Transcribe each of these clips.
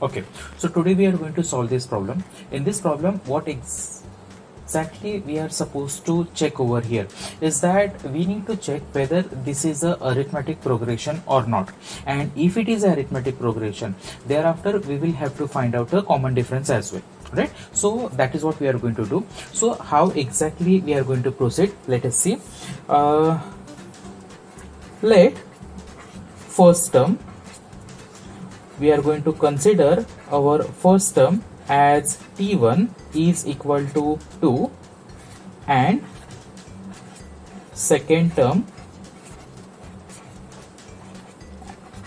Okay, so today we are going to solve this problem. In this problem, what exactly we are supposed to check over here is that we need to check whether this is a arithmetic progression or not, and if it is a arithmetic progression, thereafter we will have to find out a common difference as well, right? So that is what we are going to do. So how exactly we are going to proceed, let us see. Let first term, we are going to consider our first term as t1 is equal to 2 and second term,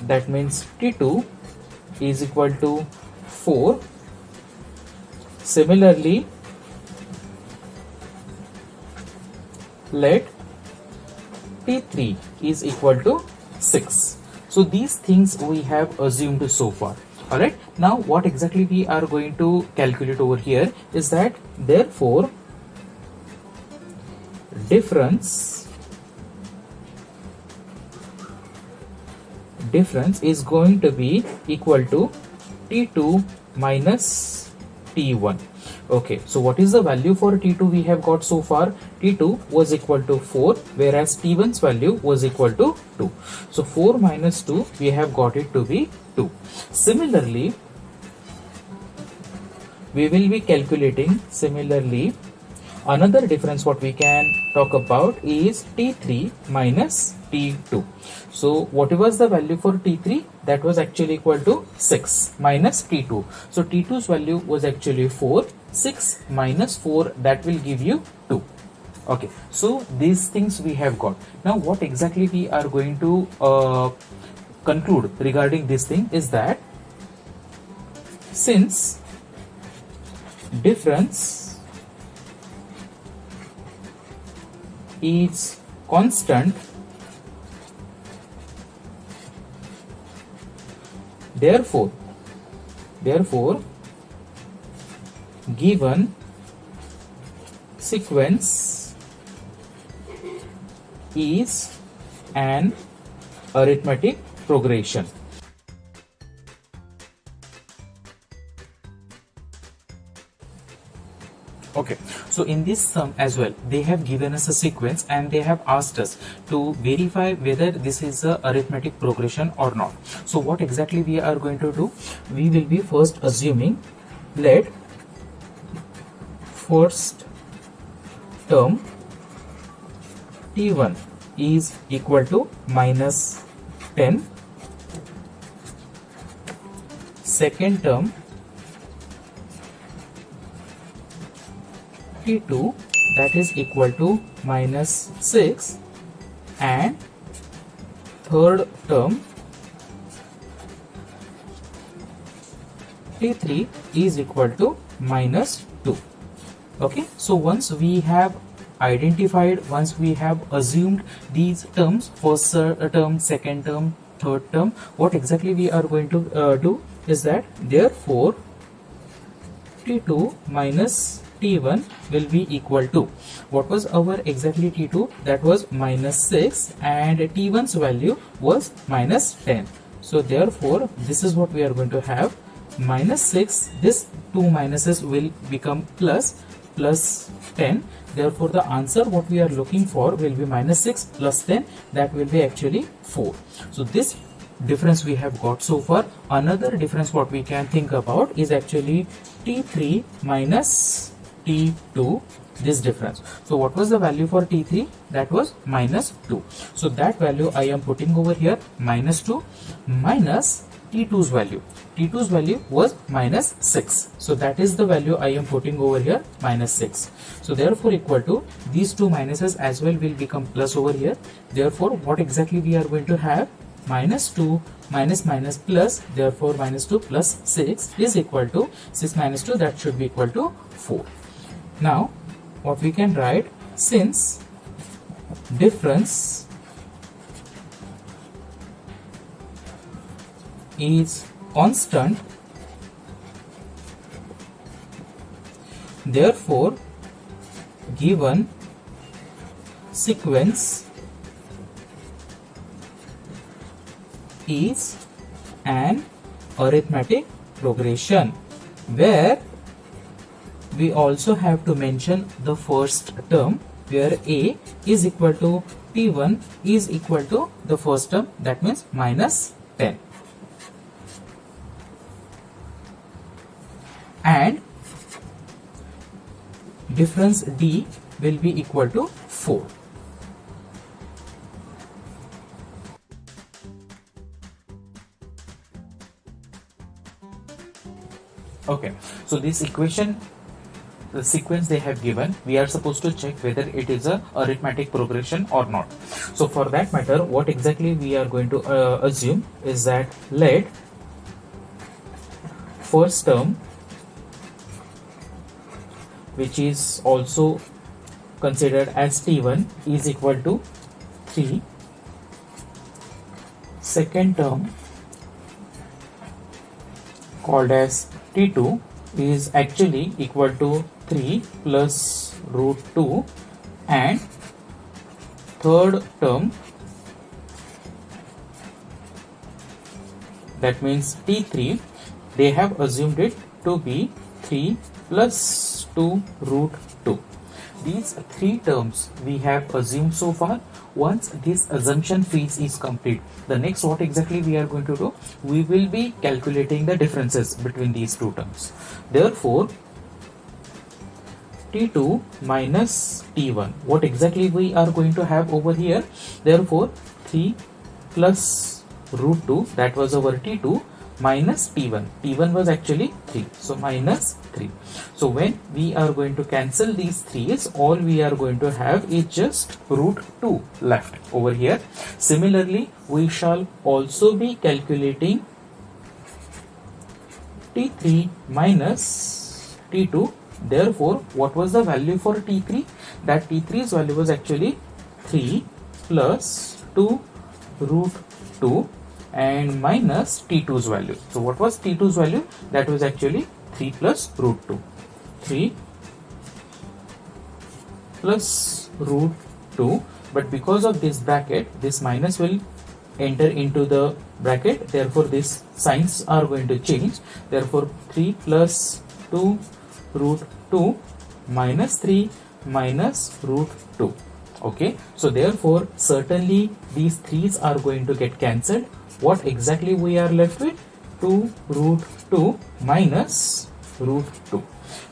that means t2 is equal to 4. Similarly, let t3 is equal to 6. So these things we have assumed so far. Alright, now what exactly we are going to calculate over here is that therefore difference is going to be equal to t2 minus t1. Okay, so what is the value for t2 we have got so far? t2 was equal to 4, whereas t1's value was equal to 2. So 4 minus 2, we have got it to be 2. Similarly, we will be calculating another difference. What we can talk about is t3 minus t2. So what was the value for t3? That was actually equal to 6 minus t2. So t2's value was actually 4. 6 minus 4, that will give you 2. Okay, so these things we have got. Now what exactly we are going to conclude regarding this thing is that since difference is constant, therefore given sequence is an arithmetic progression. Okay, so in this sum as well, they have given us a sequence and they have asked us to verify whether this is a arithmetic progression or not. So what exactly we are going to do? We will be first assuming let first term t1 is equal to minus 10, second term t2 that is equal to minus 6, and third term t3 is equal to minus 2. Okay, so once we have assumed these terms, first term, second term, third term, what exactly we are going to do is that therefore t2 minus t1 will be equal to, what was our exactly t2? That was minus 6 and t1's value was minus 10. So therefore this is what we are going to have, minus 6, this two minuses will become plus 10. Therefore the answer what we are looking for will be minus 6 plus 10, that will be actually 4. So this difference we have got so far. Another difference what we can think about is actually t3 minus t2, this difference. So what was the value for t3? That was minus 2. So that value I am putting over here, minus 2 minus t2's value. t2's value was minus 6. So that is the value I am putting over here, minus 6. So therefore equal to, these two minuses as well will become plus over here. Therefore what exactly we are going to have? Minus 2 minus minus plus, therefore minus 2 plus 6 is equal to 6 minus 2, that should be equal to 4. Now what we can write, since difference is constant, therefore given sequence is an arithmetic progression, where we also have to mention the first term, where a is equal to t1 is equal to the first term, that means minus 10, and difference d will be equal to 4. Okay, so this equation, the sequence they have given, we are supposed to check whether it is a arithmetic progression or not. So for that matter, what exactly we are going to assume is that let first term, which is also considered as t1, is equal to 3, second term called as t2 is actually equal to 3 plus root 2, and third term, that means t3, they have assumed it to be 3 plus 2 root 2. These three terms we have assumed so far. Once this assumption phase is complete, the next what exactly we are going to do, we will be calculating the differences between these two terms. Therefore, t2 minus t1, what exactly we are going to have over here? Therefore, 3 plus root 2, that was our t2, minus t1. t1 was actually 3, so minus 3. So when we are going to cancel these 3's, all we are going to have is just root 2 left over here. Similarly, we shall also be calculating t3 minus t2. Therefore, what was the value for t3? That t3's value was actually 3 plus 2 root 2 and minus t2's value. So what was t2's value? That was actually 3 plus root 2. 3 plus root 2, but because of this bracket, this minus will enter into the bracket, therefore these signs are going to change. Therefore 3 plus 2 root 2 minus 3 minus root 2. Okay, so therefore certainly these 3's are going to get cancelled. What exactly we are left with? 2 root 2 minus root 2.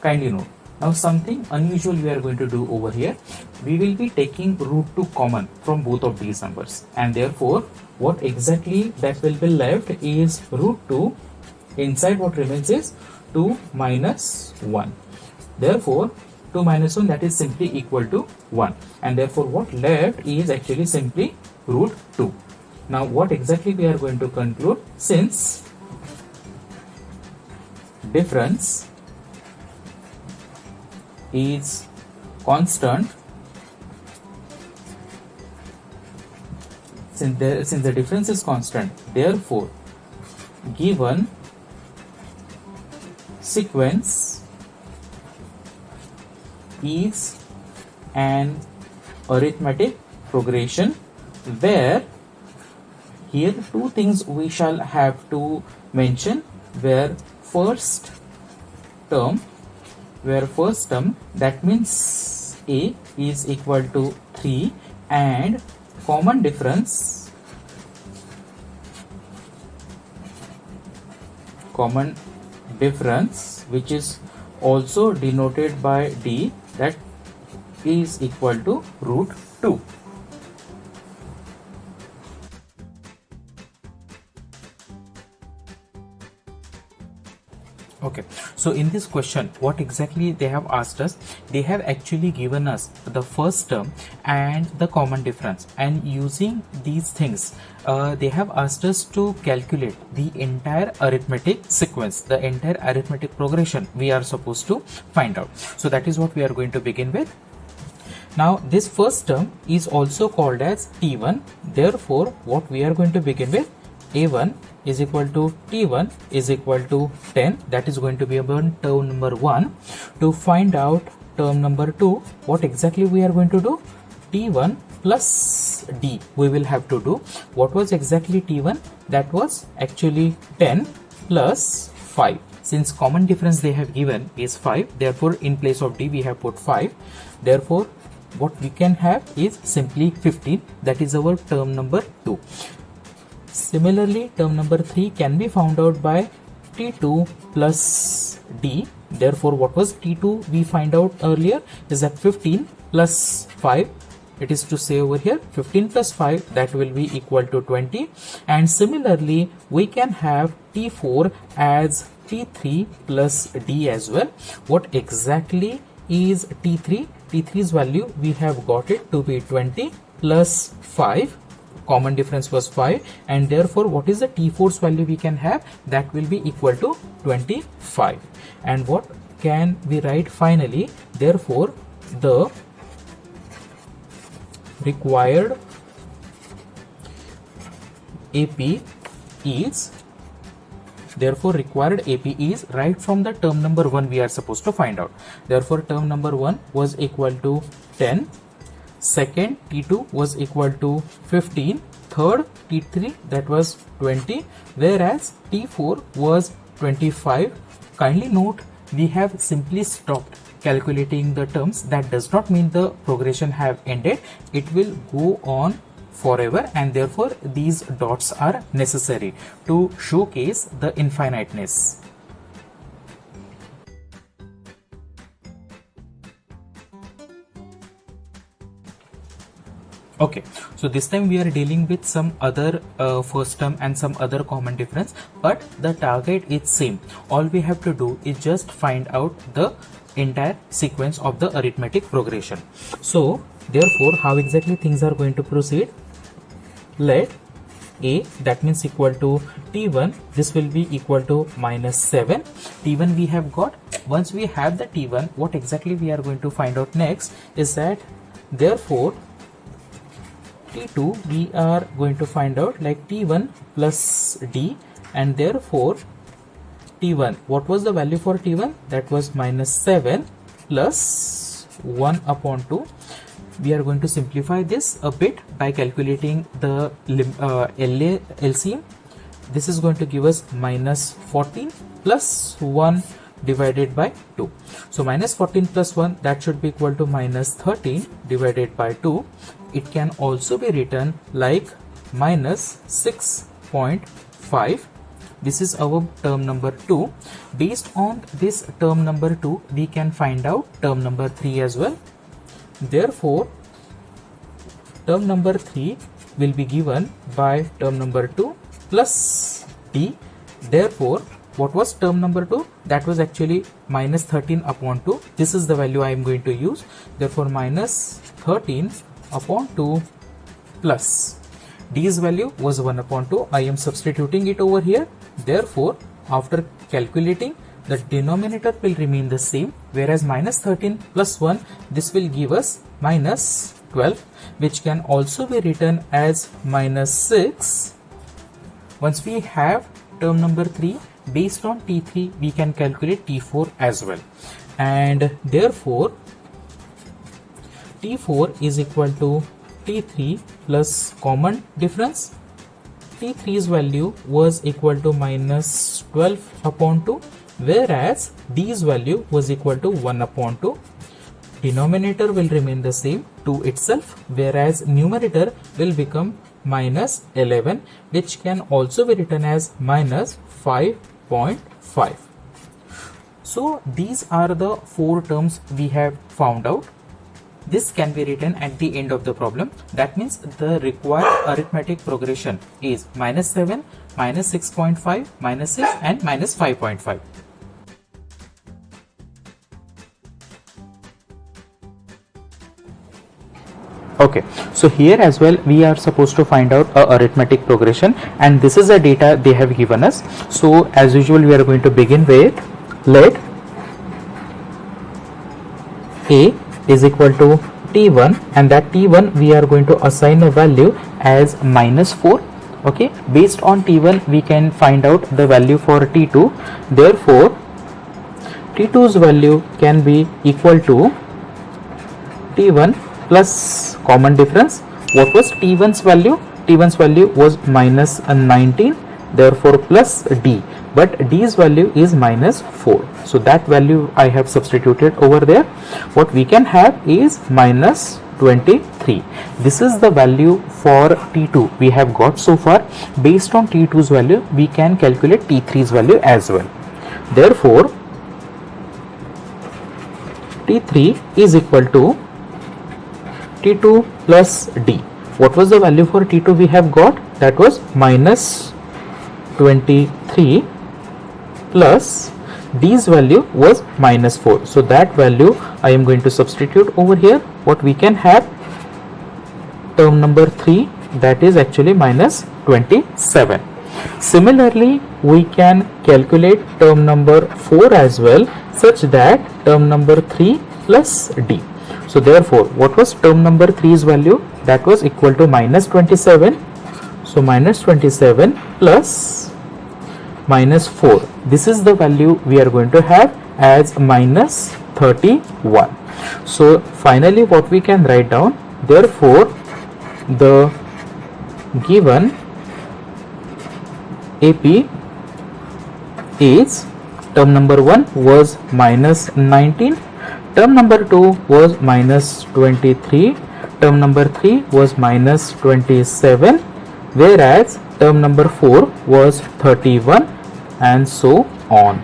Kindly note, now something unusual we are going to do over here. We will be taking root 2 common from both of these numbers, and therefore what exactly that will be left is root 2. Inside what remains is 2 minus 1. Therefore 2 minus 1, that is simply equal to 1, and therefore what left is actually simply root 2. Now what exactly we are going to conclude? Since difference is constant, since the difference is constant, therefore given sequence is an arithmetic progression, where here two things we shall have to mention, where first term, that means a is equal to 3, and common difference which is also denoted by d, that is equal to root 2. Okay, so in this question, what exactly they have asked us? They have actually given us the first term and the common difference, and using these things, they have asked us to calculate the entire arithmetic sequence, the entire arithmetic progression we are supposed to find out. So that is what we are going to begin with. Now this first term is also called as t1. Therefore, what we are going to begin with, a1 is equal to t1 is equal to 10. That is going to be about term number 1. To find out term number 2, what exactly we are going to do? t1 plus d we will have to do. What was exactly t1? That was actually 10 plus 5. Since common difference they have given is 5, therefore in place of d we have put 5. Therefore what we can have is simply 15. That is our term number 2. Similarly, term number 3 can be found out by t2 plus d. Therefore what was t2 we find out earlier is that 15 plus 5, it is to say over here 15 plus 5, that will be equal to 20. And similarly we can have t4 as t3 plus d as well. What exactly is t3? T3's value we have got it to be 20 plus 5. Common difference was 5, and therefore what is the t4's value we can have? That will be equal to 25. And what can we write finally? Therefore the required AP is, right from the term number 1 we are supposed to find out. Therefore term number 1 was equal to 10, second t2 was equal to 15, third t3 that was 20, whereas t4 was 25. Kindly note, we have simply stopped calculating the terms. That does not mean the progression have ended. It will go on forever, and therefore these dots are necessary to showcase the infiniteness. Okay, so this time we are dealing with some other first term and some other common difference, but the target is same. All we have to do is just find out the entire sequence of the arithmetic progression. So therefore how exactly things are going to proceed? Let a, that means equal to t1, this will be equal to minus 7. T1 we have got. Once we have the t1, what exactly we are going to find out next is that therefore t2 we are going to find out like t1 plus d, and therefore t1, what was the value for t1? That was minus 7 plus 1 upon 2. We are going to simplify this a bit by calculating the LCM. This is going to give us minus 14 plus 1 divided by 2. So minus 14 plus 1, that should be equal to minus 13 divided by 2. It can also be written like minus 6.5. This is our term number 2. Based on this term number 2, we can find out term number 3 as well. Therefore, term number 3 will be given by term number 2 plus d. Therefore, what was term number 2? That was actually minus 13 upon 2. This is the value I am going to use. Therefore, minus 13 upon 2 plus d's value was 1 upon 2. I am substituting it over here. Therefore, after calculating, the denominator will remain the same, whereas minus 13 plus 1, this will give us minus 12, which can also be written as minus 6. Once we have term number 3, based on t3 we can calculate t4 as well, and therefore t4 is equal to t3 plus common difference. T3's value was equal to minus 12 upon 2, whereas d's value was equal to 1 upon 2. Denominator will remain the same, 2 itself, whereas numerator will become minus 11, which can also be written as minus 5.5. So these are the 4 terms we have found out. This can be written at the end of the problem. That means the required arithmetic progression is minus 7, minus 6.5, minus 6 and minus 5.5. Okay, so here as well we are supposed to find out a arithmetic progression, and this is the data they have given us. So as usual we are going to begin with let a is equal to t1, and that t1 we are going to assign a value as minus 4. Okay, based on t1 we can find out the value for t2. Therefore t2's value can be equal to t1 plus common difference. What was t1's value? T1's value was minus 19. therefore plus D, but D's value is minus 4. So that value I have substituted over there. What we can have is minus 23. This is the value for T2 we have got so far. Based on T2's value, we can calculate T3's value as well. Therefore, T3 is equal to T2 plus D. What was the value for T2 we have got? That was minus 23 plus D's value was minus 4. So that value I am going to substitute over here. What we can have, term number 3, that is actually minus 27. Similarly, we can calculate term number 4 as well, such that term number 3 plus D. So therefore, what was term number 3's value? That was equal to minus 27. So minus 27 plus minus 4. This is the value we are going to have as minus 31. So finally what we can write down, therefore the given AP is term number 1 was minus 19, term number 2 was minus 23, term number 3 was minus 27, whereas term number 4 was 31, and so on.